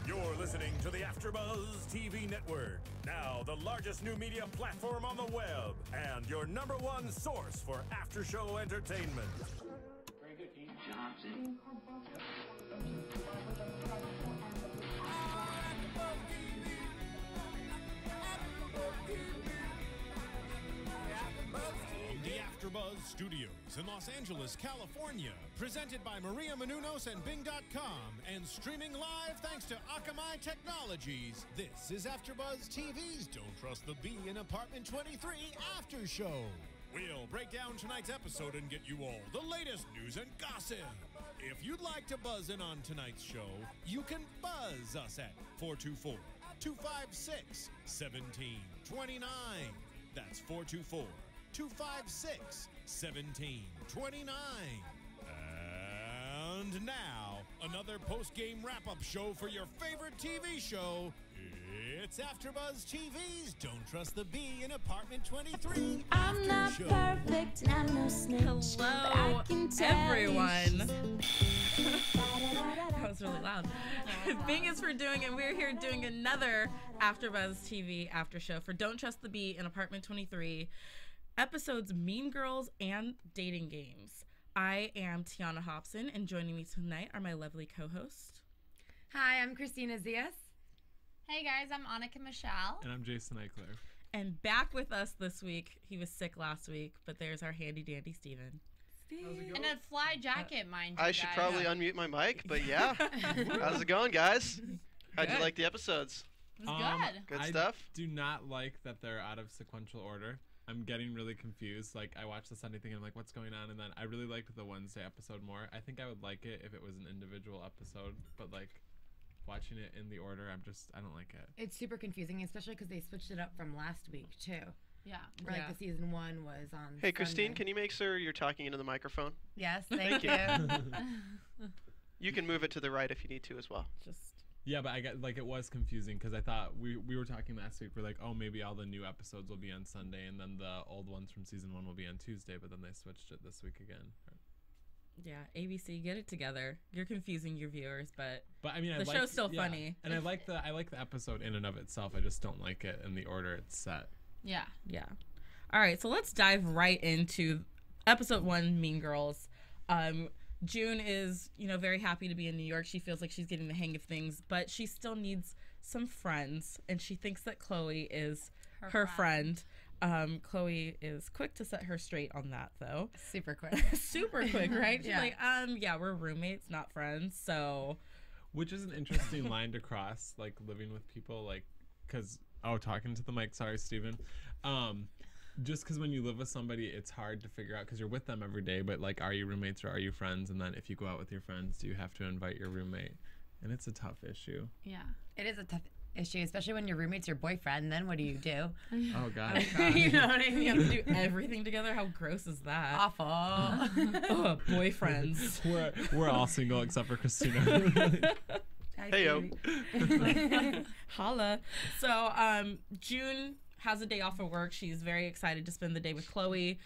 You're listening to the AfterBuzz TV network, now the largest new media platform on the web, and your #1 source for after-show entertainment. Very good, Dean Johnson. The AfterBuzz Studios in Los Angeles, California, presented by Maria Menounos and Bing.com, and streaming live thanks to Akamai Technologies. This is AfterBuzz TV's Don't Trust the Bee in Apartment 23 After Show. We'll break down tonight's episode and get you all the latest news and gossip. If you'd like to buzz in on tonight's show, you can buzz us at 424-256-1729. That's 424-256-1729. And now, another post-game wrap-up show for your favorite TV show. It's AfterBuzz TV's Don't Trust the Bee in Apartment 23. I'm not perfect and I'm no snitch. Hello, everyone. That was really loud. Bing is for doing, and we're here doing another AfterBuzz TV after show for Don't Trust the Bee in Apartment 23. Episodes Mean Girls and Dating Games. I am Tiona Hobson, and joining me tonight are my lovely co-hosts. Hi, I'm Kristina Zias. Hey guys, I'm Annika Michelle. And I'm Jason Ikeler. And back with us this week, he was sick last week, but there's our handy dandy Steven. In a fly jacket, mind you. I should probably unmute my mic, but yeah. How's it going, guys? How'd you like the episodes? It was good. Good stuff? I do not like that they're out of sequential order. I'm getting really confused. Like, I watched the Sunday thing and I'm like, what's going on? And then I really liked the Wednesday episode more. I think I would like it if it was an individual episode, but like, watching it in the order, I don't like it. It's super confusing, especially because they switched it up from last week, too. Yeah. Where, like, the season 1 was on Hey, Christine, Sunday. can you make sure you're talking into the microphone? Yes, thank you. You can move it to the right if you need to as well. Yeah, but I got like it was confusing because I thought we were talking last week. We're like, oh, maybe all the new episodes will be on Sunday, and then the old ones from season 1 will be on Tuesday. But then they switched it this week again. Yeah, ABC, get it together. You're confusing your viewers, but I mean, the show's still funny. And I like the episode in and of itself. I just don't like it in the order it's set. Yeah. Yeah. All right, so let's dive right into episode 1, Mean Girls. June is, very happy to be in New York. She feels like she's getting the hang of things, but she still needs some friends, and she thinks that Chloe is her friend. Chloe is quick to set her straight on that, though. Super quick. Super quick, right? She's like, we're roommates, not friends, so... Which is an interesting line to cross, like, living with people, like, because... Oh, talking to the mic. Sorry, Steven. Just because when you live with somebody, it's hard to figure out because you're with them every day, but, like, are you roommates or are you friends? And then if you go out with your friends, do you have to invite your roommate? And it's a tough issue. Yeah. It is a tough issue, especially when your roommate's your boyfriend. Then what do you do? Oh, God. You know what I mean? You have to do everything together. How gross is that? Awful. Boyfriends. We're all single except for Kristina. Hey, yo. Holla. So, June has a day off of work. She's very excited to spend the day with Chloe.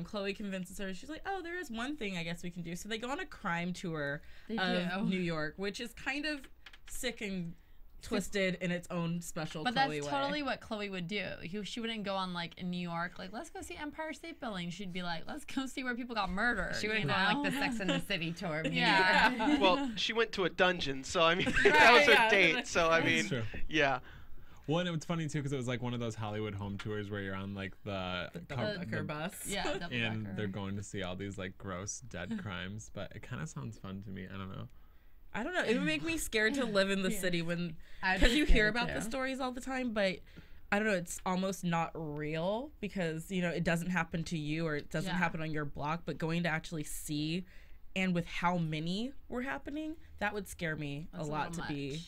Chloe convinces her. She's like, oh, there is one thing I guess we can do. So they go on a crime tour of New York, which is kind of sick and twisted in its own special But Chloe that's way. totally what Chloe would do. She wouldn't go on, like, in New York, like, let's go see Empire State Building. She'd be like, let's go see where people got murdered. She wouldn't go on, like, the Sex and the City tour. Yeah. Well, she went to a dungeon, so, I mean, that was her date. So, I mean, yeah. Well, and it was funny, too, because it was, like, one of those Hollywood home tours where you're on, like, the double-decker bus. Yeah, double-decker. And they're going to see all these, like, gross dead crimes. But it kind of sounds fun to me. I don't know. It would make me scared to live in the city because you hear about the stories all the time, but I don't know, it's almost not real because, it doesn't happen to you or it doesn't happen on your block, but going to actually see and with how many were happening, that would scare me a lot to be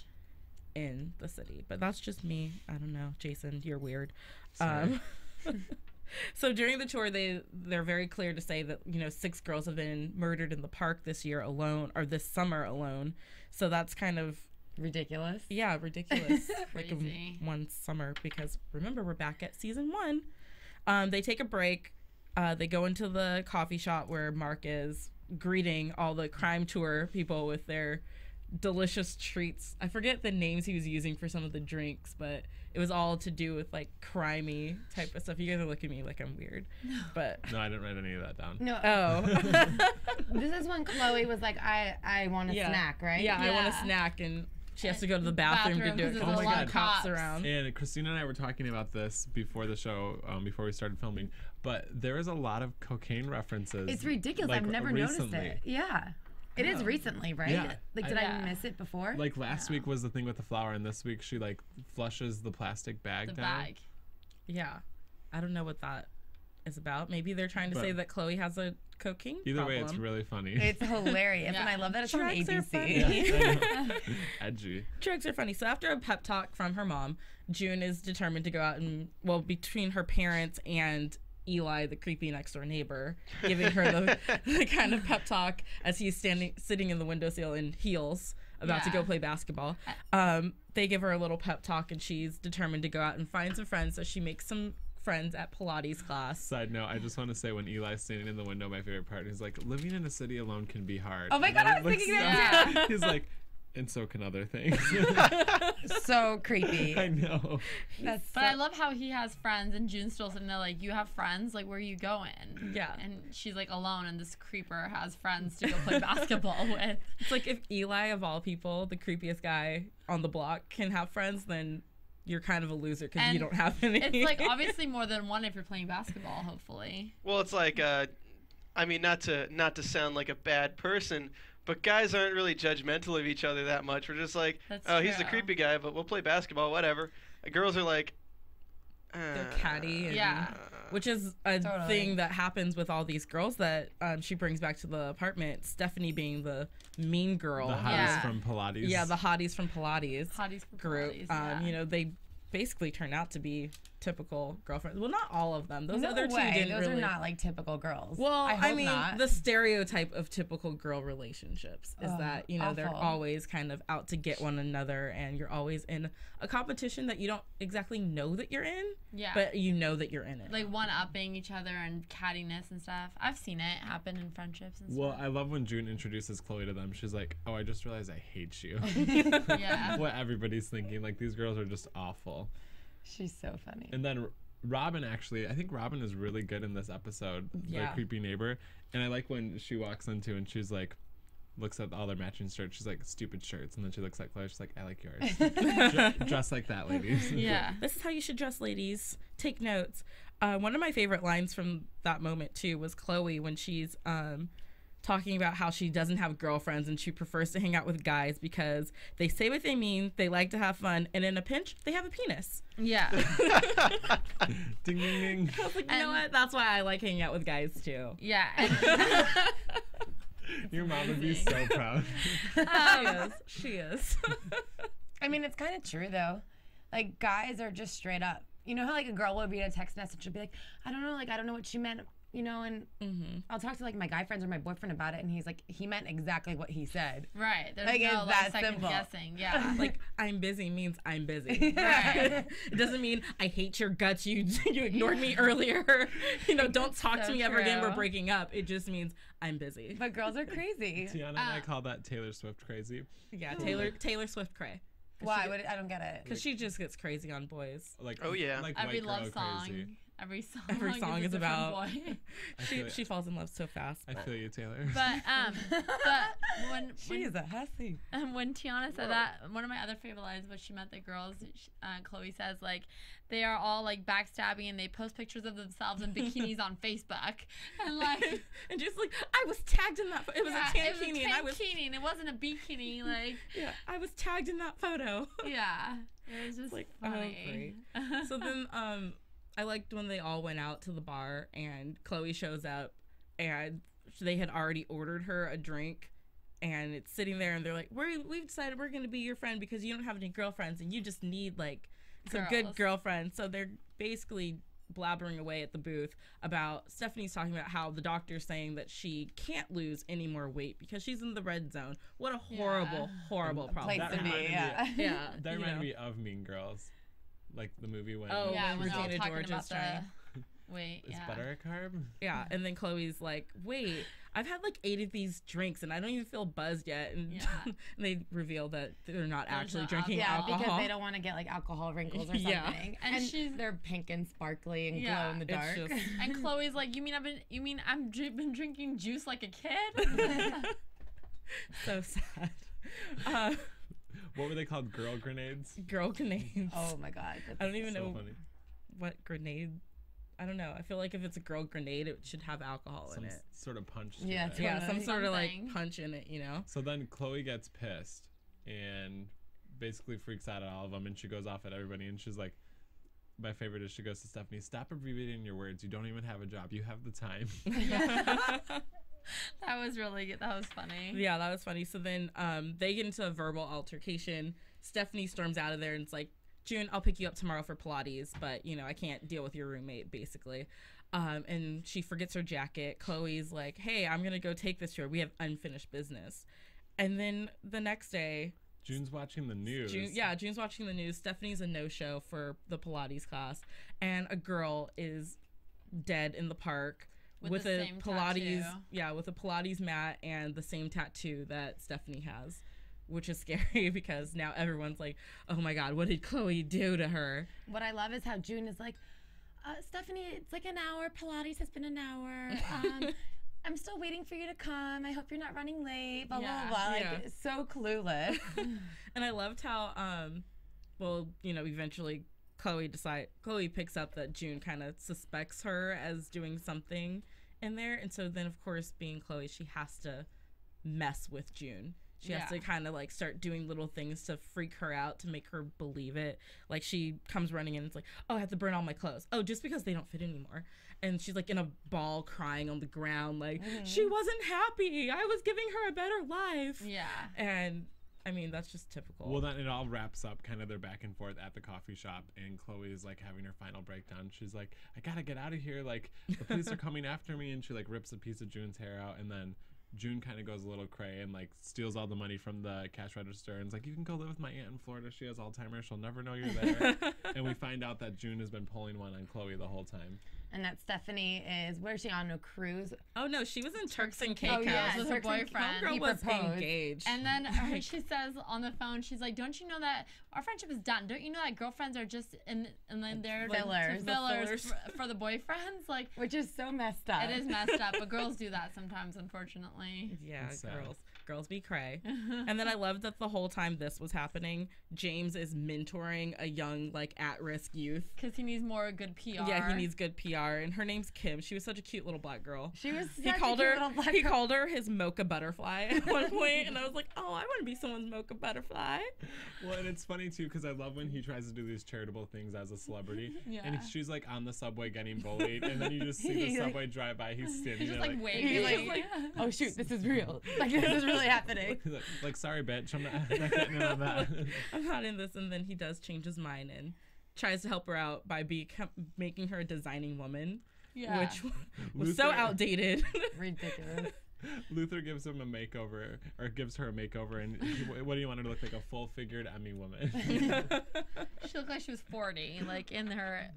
in the city. But that's just me. I don't know. Jason, you're weird. So during the tour, they're very clear to say that 6 girls have been murdered in the park this year alone, or this summer alone. So that's kind of ridiculous. Yeah, ridiculous. Crazy. Like in one summer, because remember we're back at season 1. They take a break. They go into the coffee shop where Mark is greeting all the crime tour people with their delicious treats. I forget the names he was using for some of the drinks, but it was all to do with like crimey type of stuff. You guys are looking at me like I'm weird, but No, I didn't write any of that down. No. oh, This is when Chloe was like, I want a snack, right? Yeah, I want a snack, and she has to go to the bathroom to do it because because there's a lot of cops cops around. And Kristina and I were talking about this before the show, before we started filming, but there is a lot of cocaine references. It's ridiculous. like, I've never recently. noticed it. Yeah. It is recently, right? Yeah. Like, did I miss it before? Like last week was the thing with the flour, and this week she like flushes the plastic bag The down. bag. Yeah, I don't know what that is about. Maybe they're trying to say that Chloe has a cocaine Either problem. way, it's really funny. It's hilarious, and I love that it's on Drugs are ABC. funny. I know. Edgy. Drugs are funny. So after a pep talk from her mom, June is determined to go out and, well, between her parents and Eli, the creepy next door neighbor, giving her the kind of pep talk as he's sitting in the windowsill in heels, about to go play basketball. They give her a little pep talk, and she's determined to go out and find some friends. So she makes some friends at Pilates class. Side note, I just want to say when Eli's standing in the window, my favorite part is like, living in a city alone can be hard. Oh my God, I was thinking that too. He's like, and so can other things. So creepy. I know. But I love how he has friends, and June's still sitting there like, you have friends? Like, where are you going? Yeah. And she's like alone, and this creeper has friends to go play basketball with. It's like if Eli, of all people, the creepiest guy on the block, can have friends, then you're kind of a loser because you don't have any. It's like obviously more than one if you're playing basketball, hopefully. Well, it's like, I mean, not to sound like a bad person, but guys aren't really judgmental of each other that much. We're just like, That's he's the true. creepy guy, but we'll play basketball, whatever. Girls are like, They're catty. And, Yeah. Which is a thing that happens with all these girls that she brings back to the apartment. Stephanie being the mean girl. The hotties from Pilates. Yeah, the hotties from Pilates. Hotties from group. Pilates, yeah. You know, they basically turn out to be typical girlfriends. Well, not all of them. Those No other two way. didn't Those really. are not like typical girls. Well, I mean, not. the stereotype of typical girl relationships is that, you know, they're awful. always kind of out to get one another, and you're always in a competition that you don't exactly know that you're in, Yeah. but you know that you're in it. Like one-upping each other and cattiness and stuff. I've seen it happen in friendships and Well, stuff. I love when June introduces Chloe to them. She's like, oh, I just realized I hate you. Yeah. What everybody's thinking. Like, these girls are just awful. She's so funny. And then Robin, actually, I think Robin is really good in this episode, the Yeah. creepy neighbor. And I like when she walks into and she's like, looks at all their matching shirts. She's like, stupid shirts. And then she looks at Chloe. She's like, I like yours. Dress like that, ladies. Yeah. This is how you should dress, ladies. Take notes. One of my favorite lines from that moment, too, was Chloe when she's talking about how she doesn't have girlfriends and she prefers to hang out with guys because they say what they mean, they like to have fun, and in a pinch, they have a penis. Yeah. Ding, ding, ding. I was like, you know what? That's why I like hanging out with guys, too. Yeah. Your mom would be so proud. She is. I mean, it's kind of true, though. Like, guys are just straight up. You know how, like, a girl would read a text message and be like, I don't know what she meant, you know, and I'll talk to, like, my guy friends or my boyfriend about it, and he's like, he meant exactly what he said. Right. There's Like, no, it's like, that second simple. guessing. Yeah. Like, I'm busy means I'm busy. Right. It doesn't mean I hate your guts, you ignored me earlier. You know, don't talk So to me ever again, we're true. breaking up. It just means I'm busy. But girls are crazy. Tiana and I call that Taylor Swift crazy. Yeah, Taylor Swift cray. Why? I don't get it. Because she just gets crazy on boys. Like, Oh, yeah. Like Every white love girl song. crazy. Every song. Every song is is a different about- boy. She falls in love so fast. I feel you, Taylor. But when She is a hussy. when Tiona said that, one of my other favorite lines was she met the girls. Chloe says like they are all like backstabbing and they post pictures of themselves in bikinis on Facebook and like and just like I was tagged in that. It was a tankini, and I was and it wasn't a bikini. Like I was tagged in that photo. yeah, it was just like funny. oh great. So then I liked when they all went out to the bar and Chloe shows up and they had already ordered her a drink. And it's sitting there, and they're like, "We've decided we're going to be your friend because you don't have any girlfriends, and you just need like some good Girls. girlfriends." So they're basically blabbering away at the booth about Stephanie's talking about how the doctor's saying that she can't lose any more weight because she's in the red zone. What a horrible, horrible problem. Place to be, reminded me- yeah. Yeah, That you reminded know. me of Mean Girls. Like the movie when Oh, Yeah, when they're all Regina talking George about is trying. the wait. is Yeah. butter a carb? Yeah, and then Chloe's like, "Wait, I've had like 8 of these drinks and I don't even feel buzzed yet. And, and they reveal that they're not actually drinking alcohol. Because they don't want to get like alcohol wrinkles or something. Yeah. And they're pink and sparkly and glow in the dark. And Chloe's like, you mean I've been drinking juice like a kid? So sad. What were they called? Girl grenades? Girl grenades. Oh my God. I don't even know funny. what grenade. I don't know. I feel like if it's a girl grenade, it should have alcohol in it. Sort of punch. Yeah, to it. Yeah, some sort of like punch in it, you know? So then Chloe gets pissed and basically freaks out at all of them, and she goes off at everybody, and she's like, my favorite is she goes to Stephanie, stop abbreviating your words. You don't even have a job. You have the time. That was really good. That was funny. Yeah, that was funny. So then they get into a verbal altercation. Stephanie storms out of there and it's like, June, I'll pick you up tomorrow for Pilates, but, you know, I can't deal with your roommate, basically. And she forgets her jacket. Chloe's like, hey, I'm going to go take this to her. We have unfinished business. And then the next day... June's watching the news. June's watching the news. Stephanie's a no-show for the Pilates class. And a girl is dead in the park. With a Pilates tattoo. With a Pilates mat and the same tattoo that Stephanie has, which is scary because now everyone's like, oh my God, what did Chloe do to her? What I love is how June is like, Stephanie, it's like an hour. Pilates has been an hour. I'm still waiting for you to come. I hope you're not running late. Blah, blah, blah. Like, so clueless. And I loved how, eventually Chloe picks up that June kind of suspects her as doing something in there. And so then, of course, being Chloe, she has to mess with June. She has to kind of like start doing little things to freak her out, to make her believe it. Like she comes running in and it's like, oh, I have to burn all my clothes. Oh, just because they don't fit anymore. And she's like in a ball crying on the ground like, she wasn't happy. I was giving her a better life. Yeah. And I mean, that's just typical. Well, then it all wraps up kind of their back and forth at the coffee shop, and Chloe is like having her final breakdown. She's like, I gotta get out of here. Like, the police are coming after me. And she like rips a piece of June's hair out, and then June kind of goes a little cray and like steals all the money from the cash register and is like, you can go live with my aunt in Florida. She has Alzheimer's. She'll never know you're there. And we find out that June has been pulling one on Chloe the whole time. And that Stephanie is, where is she, on a cruise? Oh no, she was in Turks and Caicos with her boyfriend. Homegirl was engaged. And then she says on the phone, she's like, don't you know that our friendship is done? Don't you know that girlfriends are just and then they're fillers for the boyfriends? Like, which is so messed up. It is messed up, but girls do that sometimes, unfortunately. Yeah, girls be cray. And then I love that the whole time this was happening, James is mentoring a young, like, at-risk youth. Because he needs more good PR. Yeah, he needs good PR. And her name's Kim. She was such a cute little black girl. She was He called her his mocha butterfly at one point, and I was like, oh, I want to be someone's mocha butterfly. Well, and it's funny, too, because I love when he tries to do these charitable things as a celebrity. Yeah. And she's, like, on the subway getting bullied, and then you just see the subway drive by. He's standing there, like, waving. He's like, oh, shoot, this is real. Like, this is really happening. Like, sorry, bitch, I'm not getting in on that. I'm not in this. And then he does change his mind and tries to help her out by making her a designing woman, which was so outdated. Ridiculous. Luther gives him a makeover, or gives her a makeover, and what do you want her to look like? A full-figured Emmy woman. She looked like she was 40, like in her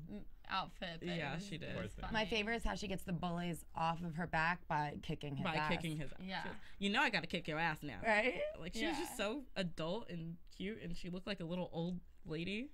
outfit. Yeah, she did. My favorite is how she gets the bullies off of her back by kicking his ass. Yeah. You know I got to kick your ass now. Right? Like, she was just so adult and cute, and she looked like a little old lady.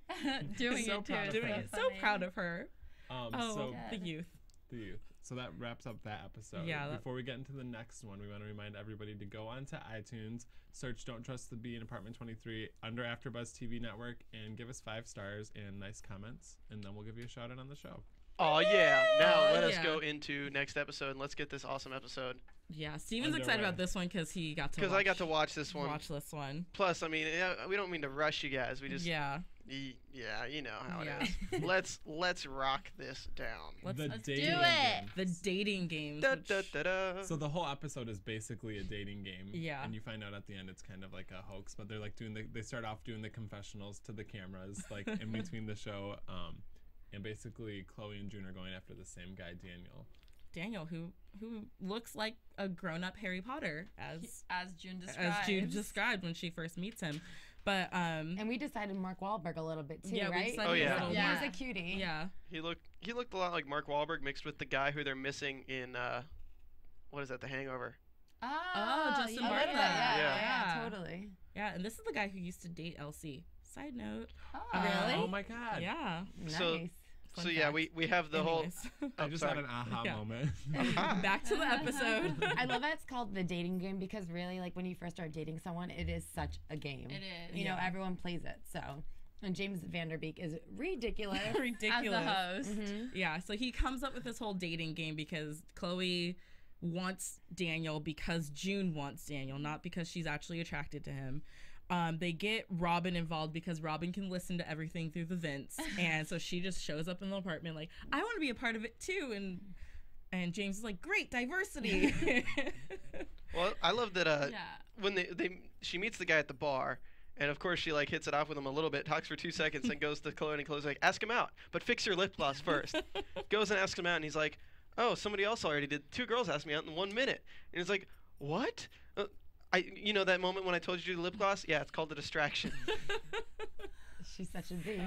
Doing so it, too. proud of Doing her. it. So proud of her. So the youth. The youth. So that wraps up that episode. Yeah. Before we get into the next one, we want to remind everybody to go onto iTunes, search Don't Trust the Bee in Apartment 23 under AfterBuzz TV Network, and give us 5 stars and nice comments, and then we'll give you a shout out on the show. Oh, yeah. Now let us go into next episode, and let's get this awesome episode. Yeah, Steven's excited about this one because he got to Because I got to watch this one. Plus, I mean, we don't mean to rush you guys. We just... Yeah. Yeah, you know how it is. Let's rock this down. Let's do it. The dating game. So the whole episode is basically a dating game. Yeah. And you find out at the end it's kind of like a hoax, but they're like they start off doing the confessionals to the cameras, like in between the show. And basically Chloe and June are going after the same guy, Daniel, who looks like a grown-up Harry Potter as June described when she first meets him. But and we decided Mark Wahlberg a little bit too, right? Oh yeah, he's a cutie. Yeah, he looked a lot like Mark Wahlberg mixed with the guy who they're missing in what is that? The Hangover. Oh, Justin yeah, Bartha. yeah, totally. Yeah, and this is the guy who used to date Elsie. Side note. Really? Oh my God. Yeah. Nice. So yeah, we have the Anyways. I just had an aha moment. Back to the episode. I love that it's called the dating game because really, like, when you first start dating someone, it is such a game. It is. You know, everyone plays it. So, and James Vanderbeek is ridiculous. Ridiculous. As the host. Yeah, so he comes up with this whole dating game because Chloe wants Daniel because June wants Daniel, not because she's actually attracted to him. They get Robin involved because Robin can listen to everything through the vents, and so she just shows up in the apartment like, I want to be a part of it too, and James is like, great, diversity. Well, I love that when she meets the guy at the bar, and of course she like hits it off with him a little bit, talks for 2 seconds, and goes to Chloe, and Chloe's like, ask him out, but fix your lip gloss first. Goes and asks him out, and he's like, oh, somebody else already did. 2 girls asked me out in 1 minute, and he's like, what? You know that moment when I told you to do the lip gloss? Yeah, it's called a distraction. She's such a bee.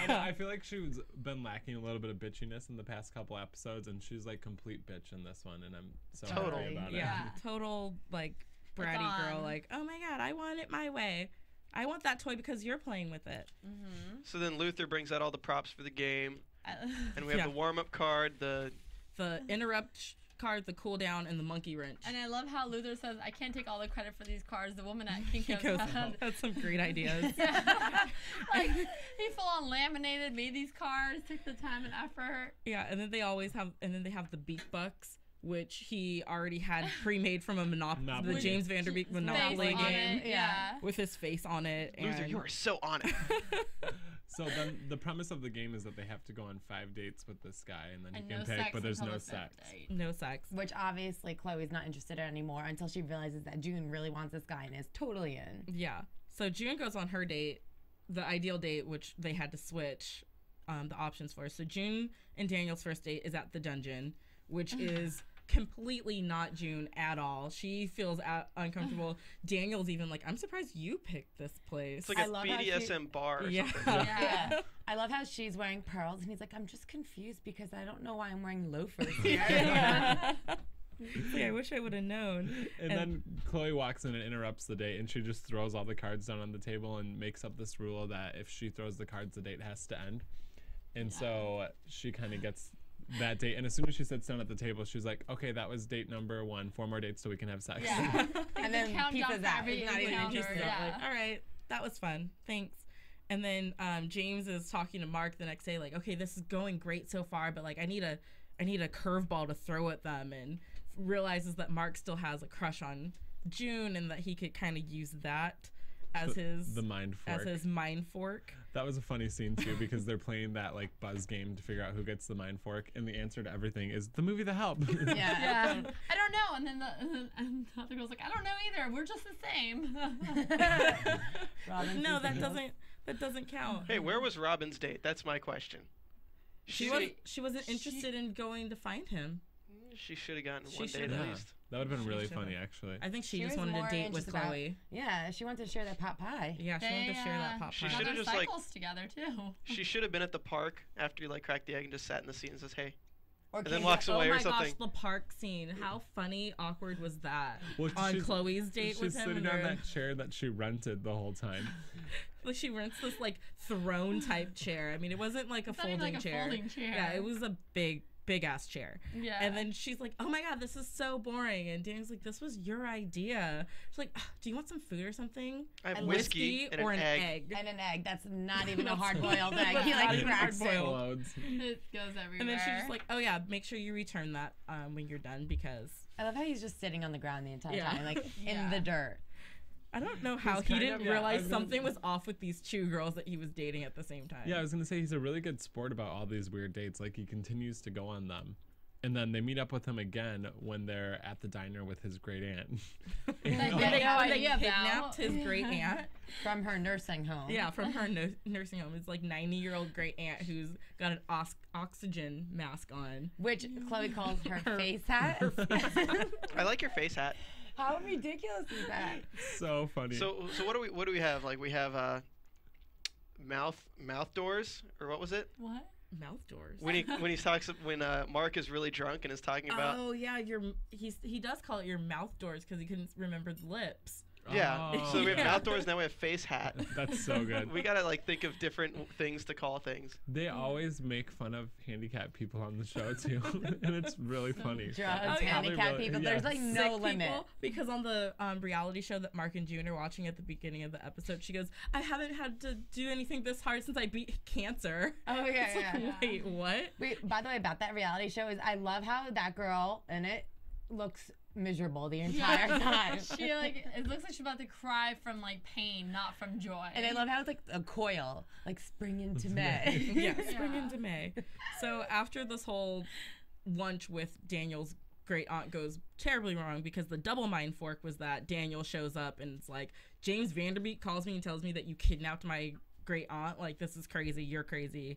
I feel like she's been lacking a little bit of bitchiness in the past couple episodes, and she's like complete bitch in this one, and I'm so happy about it. Yeah, total like bratty girl. Like, oh my God, I want it my way. I want that toy because you're playing with it. So then Luther brings out all the props for the game, and we have the warm-up card, the interrupt card, the cooldown, and the monkey wrench. And I love how Luther says, I can't take all the credit for these cards. The woman at Kinko's had some great ideas. Like, he full on laminated, made these cards, took the time and effort. Yeah, and then they have the beak bucks, which he already had pre-made from a Monopoly, the James Vanderbeek Monopoly game. With his face on it. Luther, you are so on it. So then the premise of the game is that they have to go on 5 dates with this guy, and then he can no pick, sex but there's until no the 5th sex. date. No sex. Which obviously Chloe's not interested in anymore until she realizes that June really wants this guy and is totally in. Yeah. So June goes on her date, the ideal date, which they had to switch the options for. So June and Daniel's first date is at the dungeon, which is completely not June at all. She feels uncomfortable. Daniel's even like, I'm surprised you picked this place. It's like a BDSM bar or something. Yeah. I love how she's wearing pearls and he's like, I'm just confused because I don't know why I'm wearing loafers here. Like, I wish I would have known. And then Chloe walks in and interrupts the date, and she just throws all the cards down on the table and makes up this rule that if she throws the cards, the date has to end. And so she kind of gets that date, and as soon as she sits down at the table, she's like, okay, that was date number 1, 4 more dates so we can have sex. And then pizza's out. Not even interested. Like, all right, that was fun, thanks. And then James is talking to Mark the next day, like, okay, this is going great so far, but like I need a curveball to throw at them, and realizes that Mark still has a crush on June, and that he could kind of use that as the mind fork. As his mind fork. That was a funny scene too, because they're playing that like buzz game to figure out who gets the mind fork, and the answer to everything is the movie The Help. I don't know. And then the other girl's like, I don't know either. We're just the same. No, that doesn't count. Hey, where was Robin's date? That's my question. She wasn't interested in going to find him. She should have gotten one date at least. That would have been really funny, actually. I think she just wanted to date with Chloe. She wanted to share that pot pie. Yeah, she wanted to share that pot pie. She should have just like together too. She should have been at the park after you like cracked the egg and just sat in the seat and says, "Hey," or and then walks away or something. Oh my gosh, the park scene! How funny, awkward was that on Chloe's date with him? She's sitting on that chair that she rented the whole time. Like she rents this like throne type chair. I mean, it wasn't like a folding chair. Yeah, it was a big ass chair. Yeah. And then she's like, oh my God, this is so boring. And Daniel's like, this was your idea. She's like, do you want some food or something? I have whiskey and or an egg. And an egg. That's not even a hard boiled egg. He like cracks it. It goes everywhere. And then she's just like, oh yeah, make sure you return that when you're done, because I love how he's just sitting on the ground the entire time, like in the dirt. I don't know how he didn't realize something was off with these 2 girls that he was dating at the same time. Yeah, I was going to say he's a really good sport about all these weird dates. Like, he continues to go on them. And then they meet up with him again when they're at the diner with his great aunt. They kidnapped his great aunt. From her nursing home. Yeah, from her nursing home. It's like 90-year-old great aunt who's got an oxygen mask on. Which Chloe calls her face hat. I like your face hat. How ridiculous is that? So funny. So what do we have? Like we have mouth doors, or what was it? What? Mouth doors. When Mark is really drunk and is talking about. Oh yeah, he does call it your mouth doors because he couldn't remember the lips. Yeah. Oh. So we have mouth doors, now we have face hat. That's so good. We gotta like think of different things to call things. They always make fun of handicapped people on the show too, and it's really funny. Drugs, handicapped people. There's like no limit. Because on the reality show that Mark and June are watching at the beginning of the episode, she goes, "I haven't had to do anything this hard since I beat cancer." Oh yeah, like, wait, what? Wait, by the way, about that reality show is I love how that girl in it looks miserable the entire time. She like it looks like she's about to cry from like pain, not from joy. And I love how it's like a coil, like spring into May. Yeah, spring into May. So after this whole lunch with Daniel's great aunt goes terribly wrong because the double mind fork was that Daniel shows up and it's like, James Vanderbeek calls me and tells me that you kidnapped my great aunt. Like, this is crazy. You're crazy.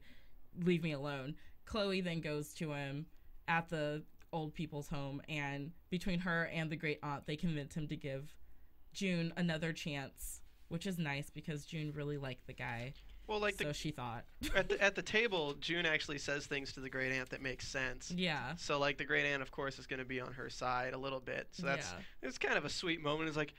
Leave me alone. Chloe then goes to him at the old people's home, and between her and the great aunt, they convince him to give June another chance, which is nice because June really liked the guy. Well, like so she thought. At the table, June actually says things to the great aunt that makes sense. Yeah. So like the great aunt, of course, is going to be on her side a little bit. So it's kind of a sweet moment. It's like,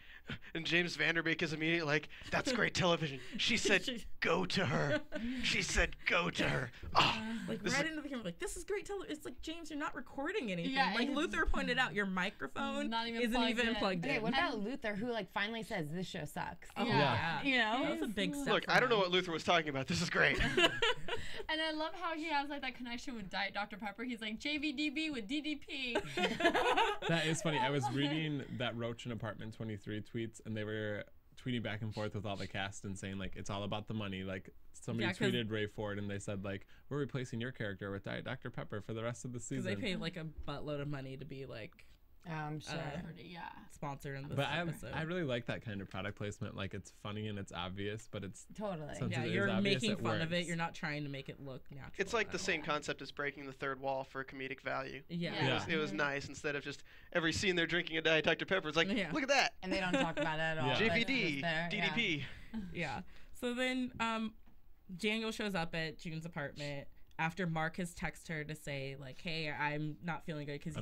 and James Vanderbeek is immediately like, "That's great television." She said, "Go to her." She said, "Go to her." Oh, like right into the camera, like, this is great television. It's like, James, you're not recording anything. Yeah, like Luther pointed out, your microphone isn't even plugged in. Okay, what about Luther, who like finally says this show sucks? Oh, yeah. You know, that was a big step. Look, I don't know what Luther was talking about. This is great. And I love how he has like that connection with Diet Dr. Pepper. He's like JVDB with DDP. That is funny. I was reading that Roach and Apartment 23 tweets, and they were tweeting back and forth with all the cast and saying like it's all about the money. Like somebody tweeted Ray Ford and they said like, we're replacing your character with Diet Dr. Pepper for the rest of the season. Because they paid like a buttload of money to be like sure. Sponsored in this episode. I really like that kind of product placement. Like it's funny and it's obvious, but it's totally you're obvious, making fun of it. You're not trying to make it look natural. It's like the same concept as breaking the third wall for comedic value. Yeah. It was nice. Instead of just every scene they're drinking a Diet Dr. Pepper, it's like, look at that. And they don't talk about it at all. JVD, DDP. Yeah. So then Daniel shows up at June's apartment after Mark has texted her to say like, "Hey, I'm not feeling good," because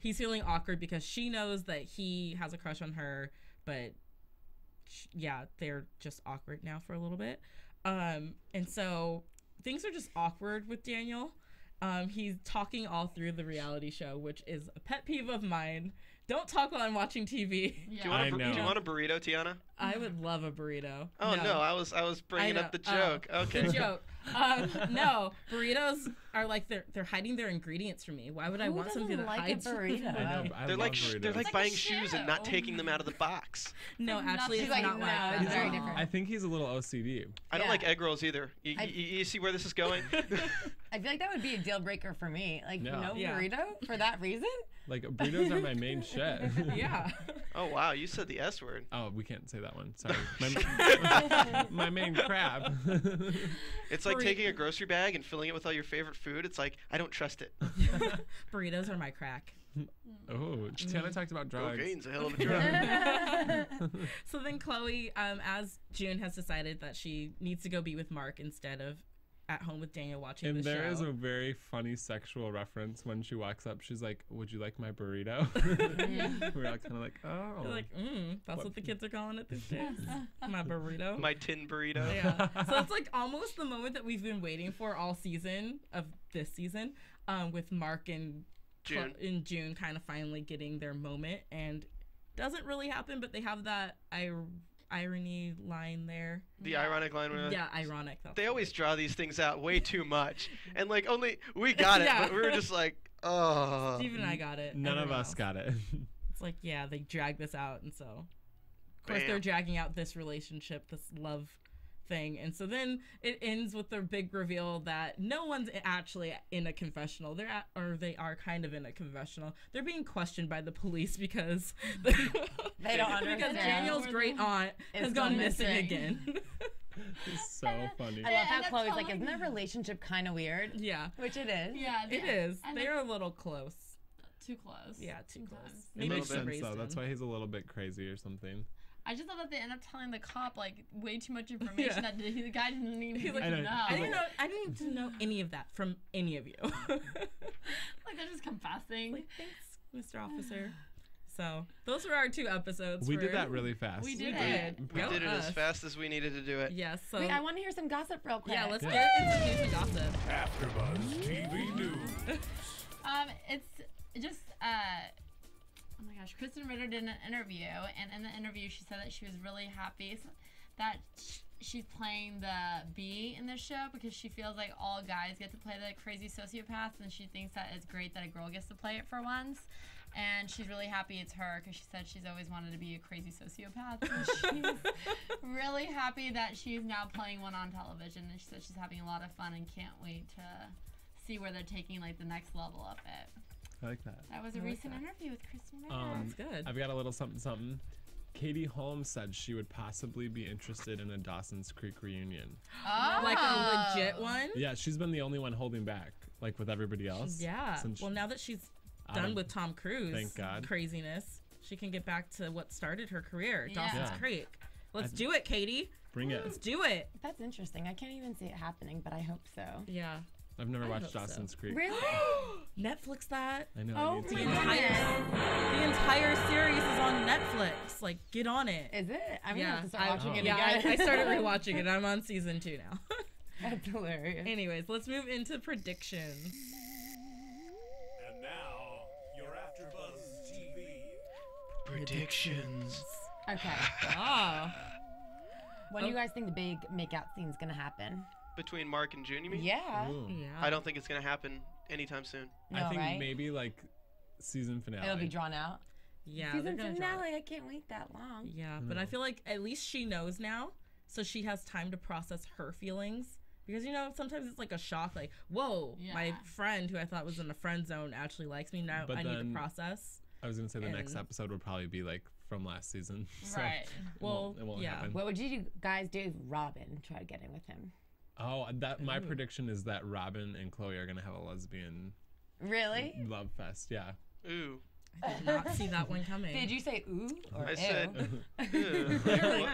he's feeling awkward because she knows that he has a crush on her, but they're just awkward now for a little bit. And so things are just awkward with Daniel. He's talking all through the reality show, which is a pet peeve of mine. Don't talk while I'm watching TV. Yeah. Do you want a burrito, Tiona? I would love a burrito. Oh no, I was bringing up the joke. Okay. The joke. No, burritos are like they're hiding their ingredients from me. Why would I want something that hides a burrito? They're like buying shoes and not taking them out of the box. No, actually, it's not like that. It's very different. I think he's a little OCD. I don't like egg rolls either. You see where this is going? I feel like that would be a deal breaker for me. Like no burrito for that reason. Like burritos are my main shit. Yeah. Oh wow, you said the S word. Oh, we can't say that one. Sorry. My main crab. It's like taking a grocery bag and filling it with all your favorite food. It's like, I don't trust it. Burritos are my crack. Oh, Tiona talked about drugs. Cocaine's a hell of a drug. So then Chloe, as June has decided that she needs to go be with Mark instead of at home with Daniel watching the show. And there is a very funny sexual reference when she walks up. She's like, "Would you like my burrito?" We're all kind of like, "Oh." They're like, that's what the kids are calling it these days. My burrito. My tin burrito. Yeah. So it's like almost the moment that we've been waiting for all season of this season, with Mark and June kind of finally getting their moment, and doesn't really happen, but they have that irony line there. The ironic line. Ironic. They always draw these things out way too much, and like only we got it, but we were just like, oh. Steve and I got it. None of us got it. It's like, they drag this out, and so of course they're dragging out this relationship, this love thing, and so then it ends with the big reveal that no one's actually in a confessional. They are kind of in a confessional. They're being questioned by the police because they don't understand. Because Daniel's great aunt has gone missing again. It's so funny. I love how Chloe's like, isn't their relationship kind of weird? Yeah. Which it is. Yeah, it is. They are a little close. Too close. Yeah, too close. It makes sense though. That's why he's a little bit crazy or something. I just thought that they end up telling the cop like way too much information that the guy didn't even need to know. I didn't need to know any of that from any of you. Like they're just confessing. Like, thanks, Mr. Officer. So those were our 2 episodes. We did that really fast. We did We did it as fast as we needed to do it. Yes. So wait, I want to hear some gossip real quick. Yeah, let's get into news and gossip. AfterBuzz TV News. It's just oh my gosh, Kristen Ritter did an interview, and in the interview she said that she was really happy that she's playing the B in this show because she feels like all guys get to play the crazy sociopaths, and she thinks that it's great that a girl gets to play it for once. And she's really happy it's her because she said she's always wanted to be a crazy sociopath. And she's really happy that she's now playing one on television, and she said she's having a lot of fun and can't wait to see where they're taking like the next level of it. I like that. That was a recent interview with Kristen Ritter. That's good. I've got a little something. Katie Holmes said she would possibly be interested in a Dawson's Creek reunion. Oh. Like a legit one? Yeah, she's been the only one holding back, like with everybody else. Yeah. Well, now that she's done with Tom Cruise thank God. Craziness, she can get back to what started her career, Yeah. Dawson's Creek. Let's do it, Katie. Bring it. Let's do it. That's interesting. I can't even see it happening, but I hope so. Yeah. I've never watched hope so. Dawson's Creek. Really? Netflix that. I know. Oh, I need to. The entire series is on Netflix. Like, get on it. Is it? I'm gonna have to start I- watching it yeah, again. I started rewatching it. I'm on season 2 now. That's hilarious. Anyways, let's move into predictions. And now, your AfterBuzz TV Predictions. Okay. Oh. When do you guys think the big makeout scene's gonna happen? Between Mark and June, you mean? Yeah. Ooh. Yeah. I don't think it's gonna happen anytime soon. No, I think right? maybe like season finale. It'll be drawn out. Yeah. they're Season gonna draw it. finale. I can't wait that long. Yeah, but I feel like at least she knows now, so she has time to process her feelings. Because, you know, sometimes it's like a shock, like, whoa, my Yeah. friend who I thought was in a friend zone actually likes me. Now But I need to then- process. I was gonna say the next And- episode would probably be like from last season. So Right. Well, it won't yeah. happen. What would you guys do if Robin tried getting with him? Oh, that my Ooh. prediction is that Robin and Chloe are gonna have a lesbian Really? love fest. Yeah. Ooh. I did not see that one coming. Did you say ooh or I ew? said, Ew.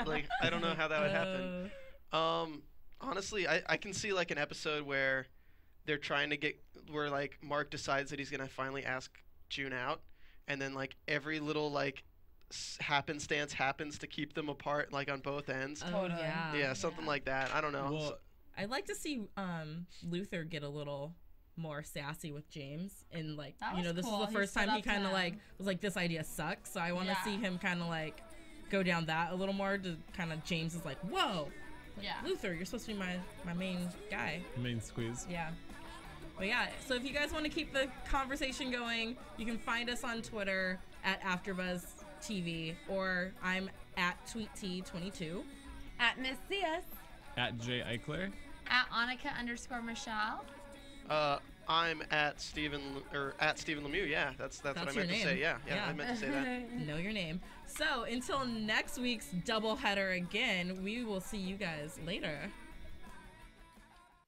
Like, I don't know how that would happen. Honestly, I can see like an episode where they're trying to get where like Mark decides that he's gonna finally ask June out, and then like every little like happenstance happens to keep them apart, like on both ends. Totally. Yeah, something like that. I don't know. Well, I'd like to see Luther get a little more sassy with James, and like, That you know, was this cool. is the He first stood time he up to kind of him. like was like, this idea sucks. So I want to Yeah. see him kind of like go down that a little more. To kind of James is like, whoa, Yeah. Luther, you're supposed to be my main guy. main squeeze. Yeah. But yeah, so if you guys want to keep the conversation going, you can find us on Twitter at AfterBuzz TV, or I'm at TweetT22. At Miss Zias. At J Ikeler. At Annika_Michelle. I'm at Stephen Lemieux. Yeah, that's what I That's meant your to say. name. Yeah, Yeah. I meant to say that. Know your name. So until next week's doubleheader again, we will see you guys later.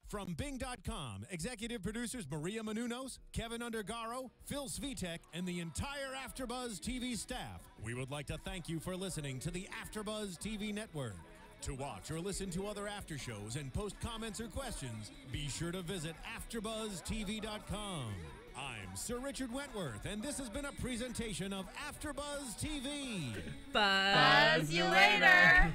From Bing.com, executive producers Maria Menounos, Kevin Undergaro, Phil Svitek, and the entire AfterBuzz TV staff, we would like to thank you for listening to the AfterBuzz TV network. To watch or listen to other after shows and post comments or questions, be sure to visit AfterBuzzTV.com. I'm Sir Richard Wentworth, and this has been a presentation of AfterBuzz TV. Buzz you later.